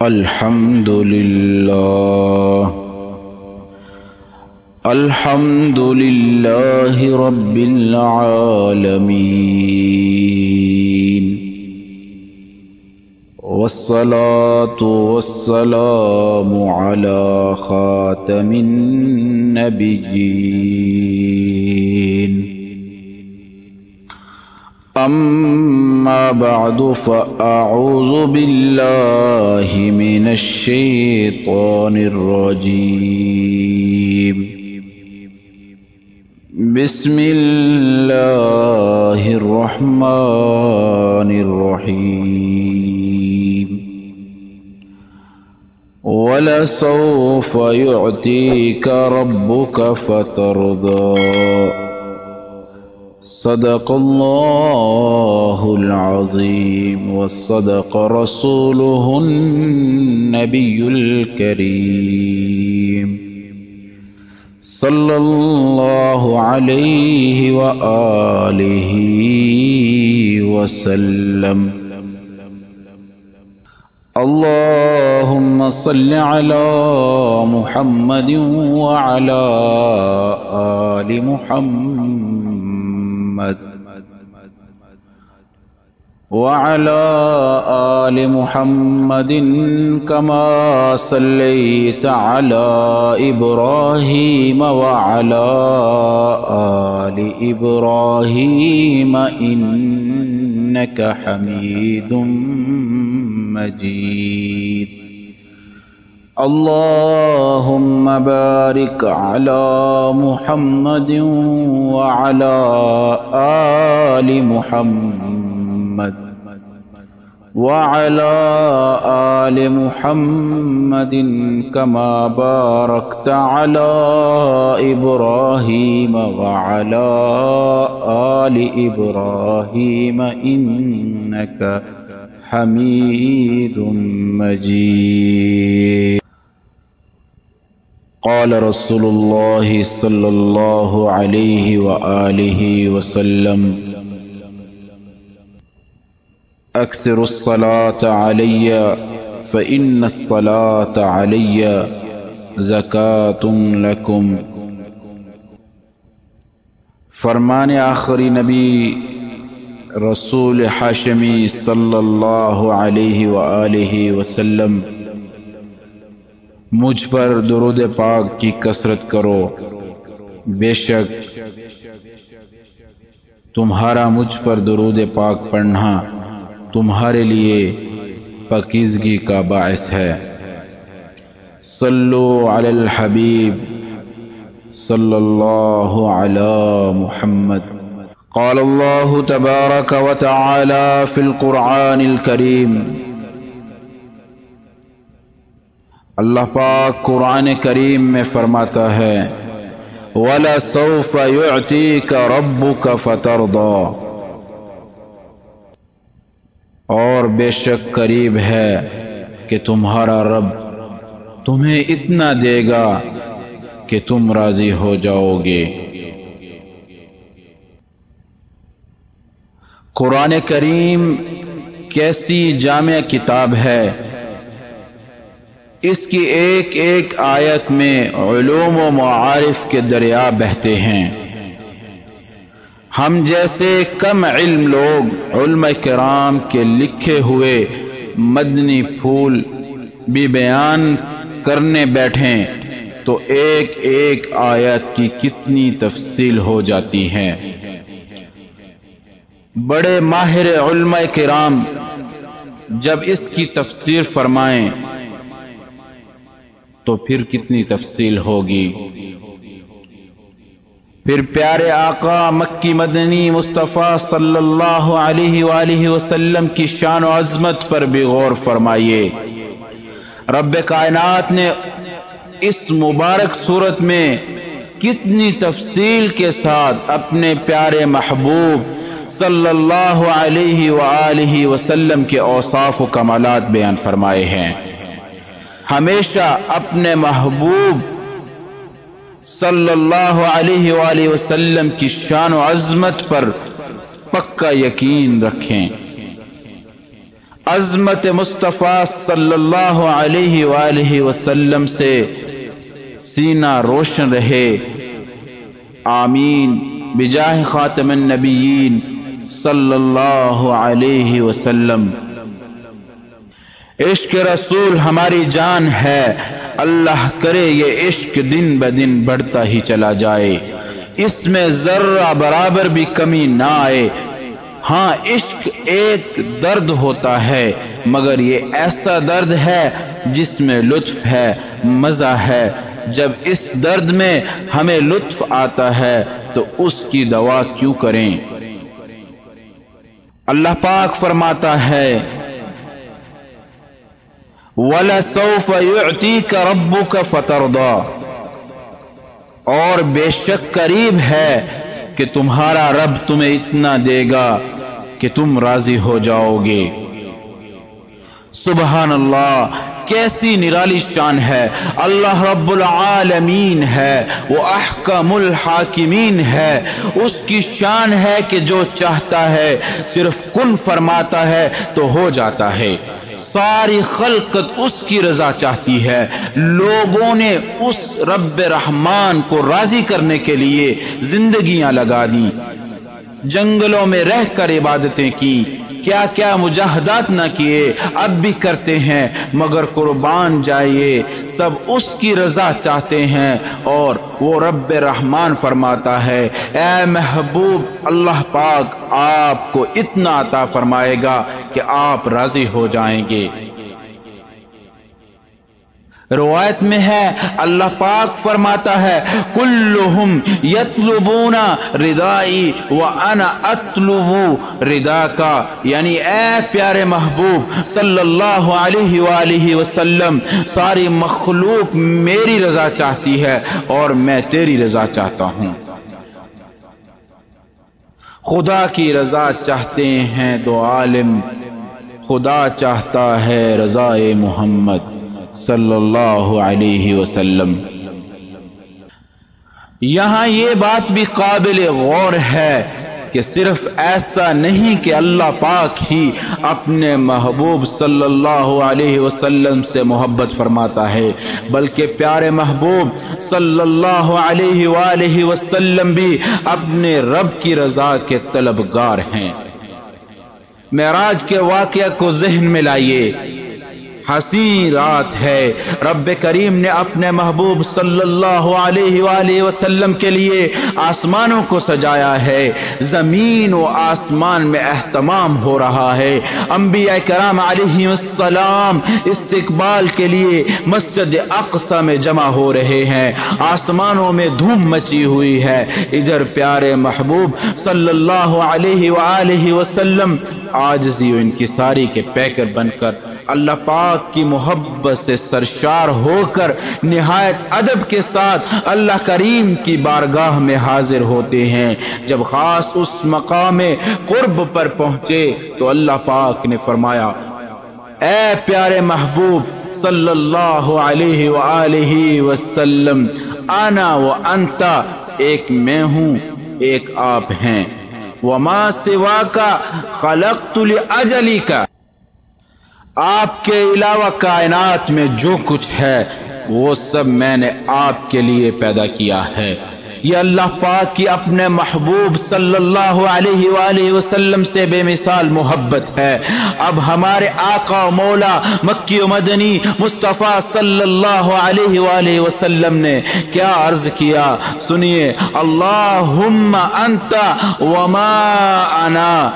الحمد لله رب العالمين، والصلاة والسلام على خاتم النبيين. أما بعد، فأعوذ بالله من الشيطان الرجيم. بسم الله الرحمن الرحيم. وَلَسَوْفَ يُعْطِيكَ رَبُّكَ فَتَرْضَى. صدق الله العظيم، وصدق رسوله النبي الكريم، صلى الله عليه وآله وسلم. اللهم صل على محمد وعلى آل محمد وعلى آل محمد كما صليت على إبراهيم وعلى آل إبراهيم إنك حميد مجيد. اللهم بارك على محمد وعلى آل محمد وعلى آل محمد كما باركت على إبراهيم وعلى آل إبراهيم إنك حميد مجيد. قال رسول الله صلى الله عليه وآله وسلم: أكثر الصلاة علي فإن الصلاة علي زكاة لكم. فرمان آخری نبی رسول ہاشمی صلی اللہ علیہ وآلہ وسلم: مجھ پر درود پاک کی کثرت کرو، بے شک تمہارا مجھ پر درود پاک پڑھنا تمہارے لیے پاکیزگی کا باعث ہے. صلو علی الحبیب صلی اللہ علی محمد. قال اللہ تبارک و تعالی فی القرآن الکریم. اللہ پاک قرآن کریم میں فرماتا ہے: وَلَسَوْفَ يُعْطِيكَ رَبُّكَ فَتَرْضَى. اور بے شک قریب ہے کہ تمہارا رب تمہیں اتنا دے گا کہ تم راضی ہو جاؤ گے. قرآن کریم کیسی جامع کتاب ہے. اس کی ایک ایک آیت میں علوم و معارف کے دریا بہتے ہیں. ہم جیسے کم علم لوگ علماء کرام کے لکھے ہوئے مدنی پھول بھی بیان کرنے بیٹھیں تو ایک ایک آیت کی کتنی تفصیل ہو جاتی ہے. بڑے ماہر علماء کرام جب اس کی تفسیر فرمائیں تو پھر کتنی تفصیل ہوگی. پھر پیارے آقا مکی مدنی مصطفیٰ صلی اللہ علیہ وآلہ وسلم کی شان و عظمت پر بھی غور فرمائیے. رب کائنات نے اس مبارک صورت میں کتنی تفصیل کے ساتھ اپنے پیارے محبوب صلی اللہ علیہ وآلہ وسلم کے اوصاف و کمالات بیان فرمائے ہیں. ہمیشہ اپنے محبوب صلی اللہ علیہ وآلہ وسلم کی شان و عظمت پر پکا یقین رکھیں. عظمت مصطفیٰ صلی اللہ علیہ وآلہ وسلم سے سینہ روشن رہے۔ آمین بجاہ خاتم النبیین صلی اللہ علیہ وسلم۔ عشق رسول ہماری جان ہے، اللہ کرے یہ عشق دن بدن بڑھتا ہی چلا جائے، اس میں ذرہ برابر بھی کمی نہ آئے۔ ہاں عشق ایک درد ہوتا ہے، مگر یہ ایسا درد ہے جس میں لطف ہے، مزہ ہے۔ جب اس درد میں ہمیں لطف آتا ہے تو اس کی دوا کیوں کریں؟ اللہ پاک فرماتا ہے وَلَسَوْفَ يُعْتِيكَ رَبُّكَ فَتَرْضَى، اور بے شک قریب ہے کہ تمہارا رب تمہیں اتنا دے گا کہ تم راضی ہو جاؤ گے۔ سبحان اللہ، کیسی نرالی شان ہے! اللہ رب العالمین ہے، وہ احکم الحاکمین ہے۔ اس کی شان ہے کہ جو چاہتا ہے صرف کن فرماتا ہے تو ہو جاتا ہے۔ ساری خلقت اس کی رضا چاہتی ہے۔ لوگوں نے اس رب رحمان کو راضی کرنے کے لیے زندگیاں لگا دی، جنگلوں میں رہ کر عبادتیں کی، کیا کیا مجاہدات نہ کیے، اب بھی کرتے ہیں، مگر قربان جائیے، سب اس کی رضا چاہتے ہیں۔ اور وہ رب رحمان فرماتا ہے اے محبوب، اللہ پاک آپ کو اتنا عطا فرمائے گا کہ آپ راضی ہو جائیں گے۔ روایت میں ہے اللہ پاک فرماتا ہے کلہم یطلبون ردائی وانا اطلب رداکا، یعنی اے پیارے محبوب صلی اللہ علیہ وآلہ وسلم، ساری مخلوق میری رضا چاہتی ہے اور میں تیری رضا چاہتا ہوں۔ خدا کی رضا چاہتے ہیں دو عالم، خدا چاہتا ہے رضائے محمد صلی اللہ علیہ وسلم۔ یہاں یہ بات بھی قابل غور ہے کہ صرف ایسا نہیں کہ اللہ پاک ہی اپنے محبوب صلی اللہ علیہ وسلم سے محبت فرماتا ہے، بلکہ پیارے محبوب صلی اللہ علیہ وآلہ وسلم بھی اپنے رب کی رضا کے طلبگار ہیں۔ معراج کے واقعہ کو ذہن میں لائیے، حسین رات ہے، رب کریم نے اپنے محبوب صلی اللہ علیہ وآلہ وسلم کے لیے آسمانوں کو سجایا ہے، زمین و آسمان میں اہتمام ہو رہا ہے، انبیاء کرام علیہ السلام استقبال کے لیے مسجد اقصی میں جمع ہو رہے ہیں، آسمانوں میں دھوم مچی ہوئی ہے، ادھر پیارے محبوب صلی اللہ علیہ وآلہ وسلم عاجزی و انکساری کے پیکر بن کر اللہ پاک کی محبت سے سرشار ہو کر نہایت ادب کے ساتھ اللہ کریم کی بارگاہ میں حاضر ہوتے ہیں۔ جب خاص اس مقام قرب پر پہنچے تو اللہ پاک نے فرمایا اے پیارے محبوب صلی اللہ علیہ وآلہ وسلم، انا و انتا، ایک میں ہوں ایک آپ ہیں، وما سواکا خلقت لأجلک، آپ کے علاوہ کائنات میں جو کچھ ہے وہ سب میں نے آپ کے لیے پیدا کیا ہے۔ یہ اللہ پاک کی اپنے محبوب صلی اللہ علیہ وآلہ وسلم سے بے مثال محبت ہے۔ اب ہمارے آقا و مولا مکی و مدنی مصطفیٰ صلی اللہ علیہ وآلہ وسلم نے کیا عرض کیا، سنیے، اللہم انت وما انا،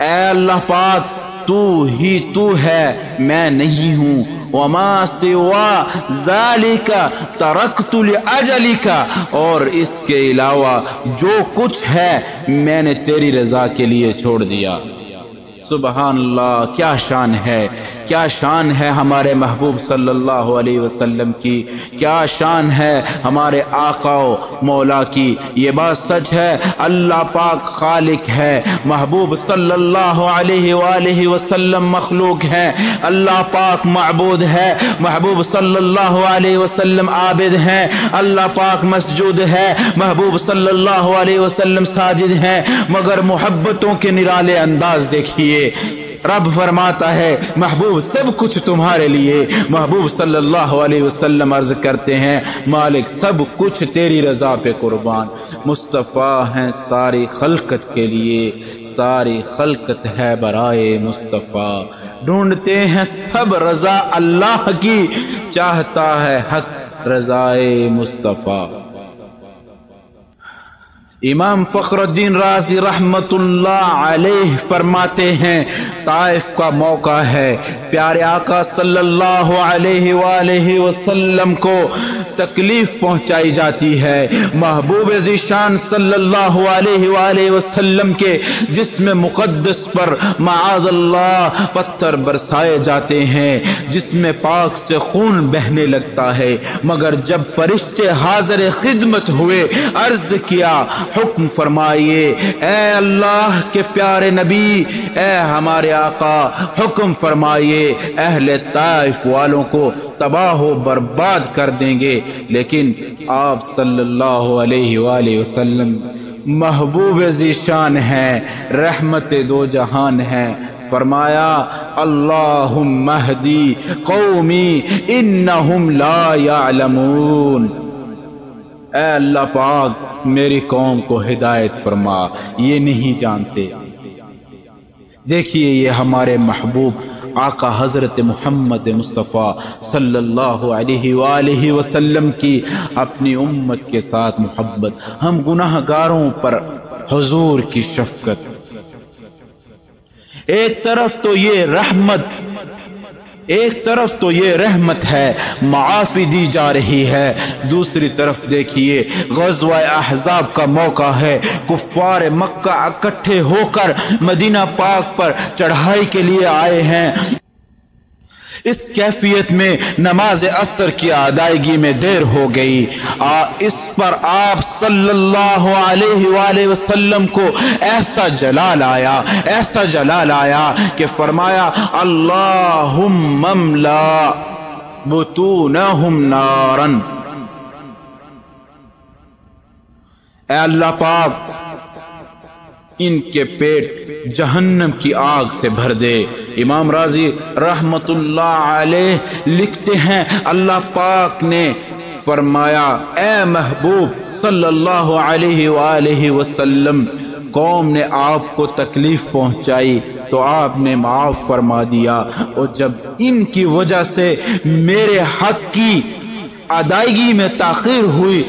اے اللہ پاک تو ہی تو ہے، میں نہیں ہوں، وما سوا ذالک ترکت لأجلک، اور اس کے علاوہ جو کچھ ہے میں نے تیری رضا کے لیے چھوڑ دیا۔ سبحان اللہ، کیا شان ہے، کیا شان ہے ہمارے محبوب صلی اللہ علیہ وسلم کی، کیا شان ہے ہمارے آقا و مولا کی۔ یہ بات سچ ہے اللہ پاک خالق ہے، محبوب صلی اللہ علیہ وآلہ وسلم مخلوق ہے، اللہ پاک معبود ہے، محبوب صلی اللہ علیہ وسلم عابد ہیں، اللہ پاک مسجود ہے، محبوب صلی اللہ علیہ وسلم ساجد ہیں، مگر محبتوں کے نرالے انداز دیکھیے، رب فرماتا ہے محبوب سب کچھ تمہارے لیے. محبوب صلی اللہ علیہ وسلم عرض کرتے ہیں مالک سب کچھ تیری رضا پہ قربان. مصطفیٰ ہیں ساری خلقت کے لیے، ساری خلقت ہے برائے مصطفیٰ. ڈھونڈتے ہیں سب رضا اللہ کی، چاہتا ہے حق رضائے مصطفیٰ. امام فخر الدین رازی رحمت اللہ علیہ فرماتے ہیں طائف کا موقع ہے، پیارے آقا صلی اللہ علیہ وآلہ وسلم کو تکلیف پہنچائی جاتی ہے. محبوب ذیشان صلی اللہ علیہ وآلہ وسلم کے جسم مقدس پر معاذ اللہ پتھر برسائے جاتے ہیں، جسم پاک سے خون بہنے لگتا ہے. مگر جب فرشتے حاضر خدمت ہوئے عرض کیا حکم فرمائیے اے اللہ کے پیارے نبی، اے ہمارے آقا حکم فرمائیے اہل طائف والوں کو تباہ و برباد کر دیں گے. لیکن آپ صلی اللہ علیہ وآلہ وسلم محبوب ذیشان ہیں، رحمت دو جہان ہیں. فرمایا اللہم اہدی قومی انہم لا یعلمون. اے اللہ پاک میری قوم کو ہدایت فرما، یہ نہیں جانتے. دیکھیے یہ ہمارے محبوب آقا حضرت محمد مصطفیٰ صلی اللہ علیہ وآلہ وسلم کی اپنی امت کے ساتھ محبت، ہم گناہ گاروں پر حضور کی شفقت. ایک طرف تو یہ رحمت ہے، معافی دی جا رہی ہے. دوسری طرف دیکھیے غزوہ احزاب کا موقع ہے، کفار مکہ اکٹھے ہو کر مدینہ پاک پر چڑھائی کے لیے آئے ہیں. اس کیفیت میں نماز عصر کی ادائیگی میں دیر ہو گئی. اس پر آپ صلی اللہ علیہ وآلہ وسلم کو ایسا جلال آیا کہ فرمایا اللہم املا بطونہم نارا. اے اللہ پاک ان کے پیٹ جہنم کی آگ سے بھر دے. امام رازی رحمت اللہ علیہ لکھتے ہیں اللہ پاک نے فرمایا اے محبوب صلی اللہ علیہ وآلہ وسلم، قوم نے آپ کو تکلیف پہنچائی تو آپ نے معاف فرما دیا، اور جب ان کی وجہ سے میرے حق کی ادائیگی میں تاخیر ہوئی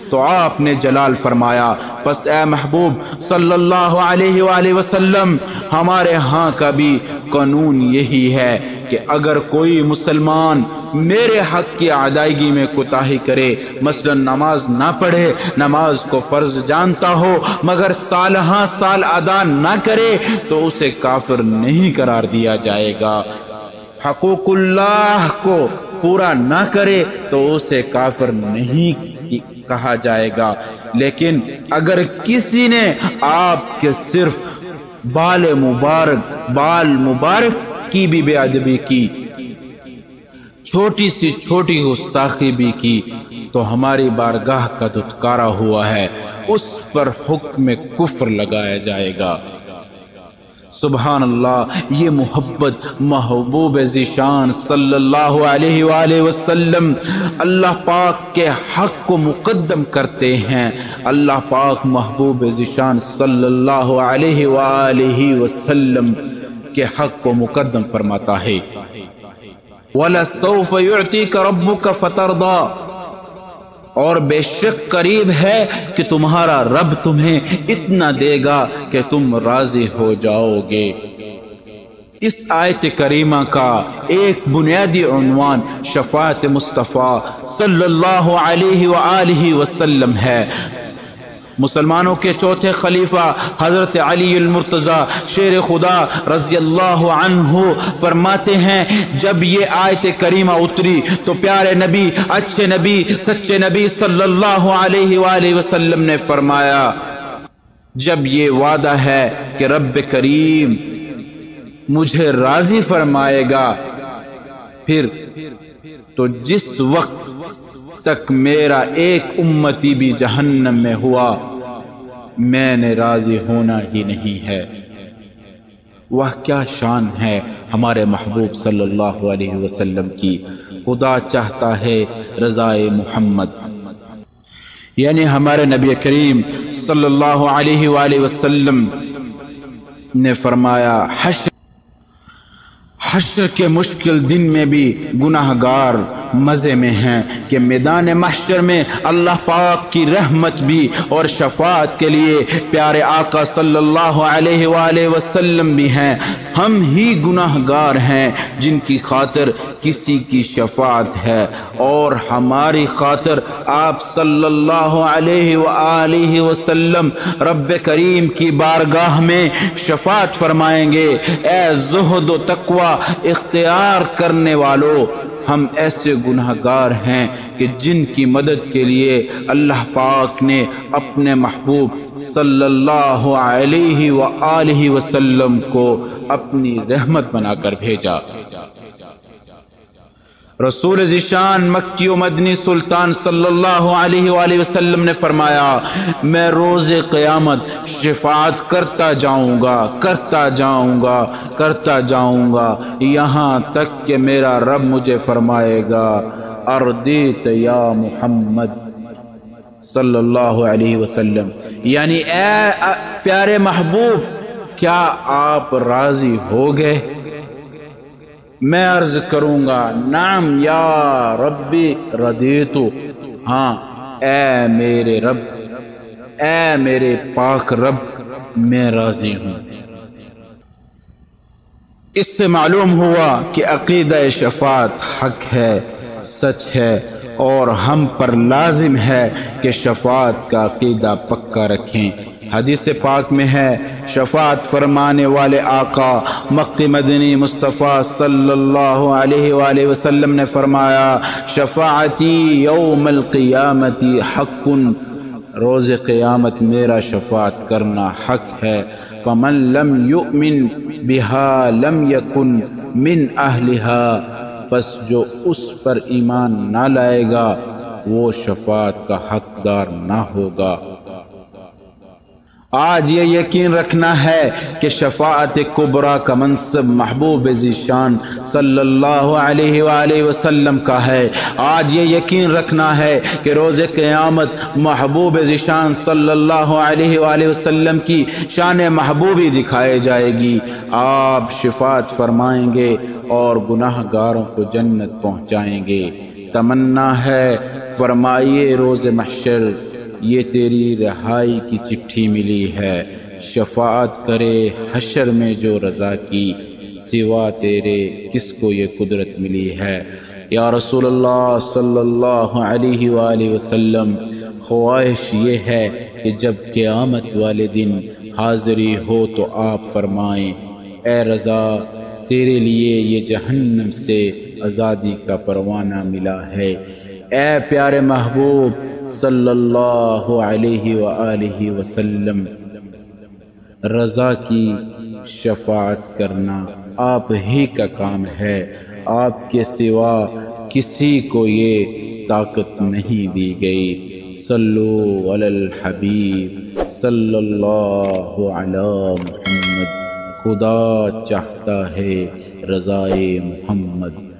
تو آپ نے جلال فرمایا. پس اے محبوب صلی اللہ علیہ وآلہ وسلم ہمارے ہاں کا بھی قانون یہی ہے کہ اگر کوئی مسلمان میرے حق کی ادائیگی میں کوتاہی کرے، مثلا نماز نہ پڑھے، نماز کو فرض جانتا ہو مگر سال ہاں سال ادا نہ کرے، تو اسے کافر نہیں قرار دیا جائے گا. حقوق اللہ کو پورا نہ کرے تو اسے کافر نہیں کہا جائے گا. لیکن اگر کسی نے آپ کے صرف بال مبارک کی بھی بے ادبی کی، چھوٹی سی چھوٹی گستاخی بھی کی، تو ہماری بارگاہ کا دھتکارا ہوا ہے، اس پر حکم کفر لگایا جائے گا. سبحان اللہ، یہ محبت محبوب ذیشان صلی اللہ علیہ وآلہ وسلم اللہ پاک کے حق کو مقدم کرتے ہیں. اللہ پاک محبوب ذیشان صلی اللہ علیہ وآلہ وسلم کے حق کو مقدم فرماتا ہے. وَلَسَوْفَ يُعْتِيكَ رَبُّكَ فَتَرْضَى، اور بے شک قریب ہے کہ تمہارا رب تمہیں اتنا دے گا کہ تم راضی ہو جاؤ گے. اس آیت کریمہ کا ایک بنیادی عنوان شفاعت مصطفیٰ صلی اللہ علیہ وآلہ وسلم ہے. مسلمانوں کے چوتھے خلیفہ حضرت علی المرتضیٰ شیر خدا رضی اللہ عنہ فرماتے ہیں جب یہ آیت کریمہ اتری تو پیارے نبی، اچھے نبی، سچے نبی صلی اللہ علیہ وآلہ وسلم نے فرمایا جب یہ وعدہ ہے کہ رب کریم مجھے راضی فرمائے گا، پھر تو جس وقت تک میرا ایک امتی بھی جہنم میں ہوا میں نے راضی ہونا ہی نہیں ہے. وہ کیا شان ہے ہمارے محبوب صلی اللہ علیہ وسلم کی۔ خدا چاہتا ہے رضائے محمد، یعنی ہمارے نبی کریم صلی اللہ علیہ وآلہ وسلم نے فرمایا حشر کے مشکل دن میں بھی گناہگار مزے میں ہیں کہ میدان محشر میں اللہ پاک کی رحمت بھی اور شفاعت کے لیے پیارے آقا صلی اللہ علیہ وآلہ وسلم بھی ہیں۔ ہم ہی گناہگار ہیں جن کی خاطر کسی کی شفاعت ہے، اور ہماری خاطر آپ صلی اللہ علیہ وآلہ وسلم رب کریم کی بارگاہ میں شفاعت فرمائیں گے۔ اے زہد و تقوی اختیار کرنے والو، ہم ایسے گناہگار ہیں کہ جن کی مدد کے لیے اللہ پاک نے اپنے محبوب صلی اللہ علیہ وآلہ وسلم کو اپنی رحمت بنا کر بھیجا۔ رسول ذیشان مکی و مدنی سلطان صلی اللہ علیہ وآلہ وسلم نے فرمایا، میں روز قیامت شفاعت کرتا جاؤں گا، کرتا جاؤں گا، کرتا جاؤں گا، یہاں تک کہ میرا رب مجھے فرمائے گا، اردیت یا محمد صلی اللہ علیہ وسلم، یعنی اے پیارے محبوب، کیا آپ راضی ہو گئے؟ میں عرض کروں گا، نعم یا ربی ردیتو، ہاں اے میرے رب، اے میرے پاک رب، میں راضی ہوں۔ اس سے معلوم ہوا کہ عقیدہ شفاعت حق ہے، سچ ہے، اور ہم پر لازم ہے کہ شفاعت کا عقیدہ پکا رکھیں۔ حدیث پاک میں ہے، شفاعت فرمانے والے آقا مکی مدنی مصطفیٰ صلی اللہ علیہ وآلہ وسلم نے فرمایا، شفاعتی یوم القیامت حق، روز قیامت میرا شفاعت کرنا حق ہے۔ فمن لم یؤمن بہا لم یکن من اہلہا، پس جو اس پر ایمان نہ لائے گا وہ شفاعت کا حقدار نہ ہوگا۔ آج یہ یقین رکھنا ہے کہ شفاعت کبریٰ کا منصب محبوب ذیشان صلی اللہ علیہ وآلہ وسلم کا ہے۔ آج یہ یقین رکھنا ہے کہ روز قیامت محبوب ذیشان صلی اللہ علیہ وآلہ وسلم کی شان محبوبی دکھائے جائے گی۔ آپ شفاعت فرمائیں گے اور گناہ گاروں کو جنت پہنچائیں گے۔ تمنا ہے فرمائیے روز محشر، یہ تیری رہائی کی چٹھی ملی ہے، شفاعت کرے حشر میں جو رضا کی، سوا تیرے کس کو یہ قدرت ملی ہے۔ یا رسول اللہ صلی اللہ علیہ وآلہ وسلم، خواہش یہ ہے کہ جب قیامت والے دن حاضری ہو تو آپ فرمائیں، اے رضا، تیرے لیے یہ جہنم سے آزادی کا پروانہ ملا ہے۔ اے پیارے محبوب صلی اللہ علیہ وآلہ وسلم، رضا کی شفاعت کرنا آپ ہی کا کام ہے، آپ کے سوا کسی کو یہ طاقت نہیں دی گئی۔ صلو علی الحبیب صلی اللہ علی محمد، خدا چاہتا ہے رضائے محمد۔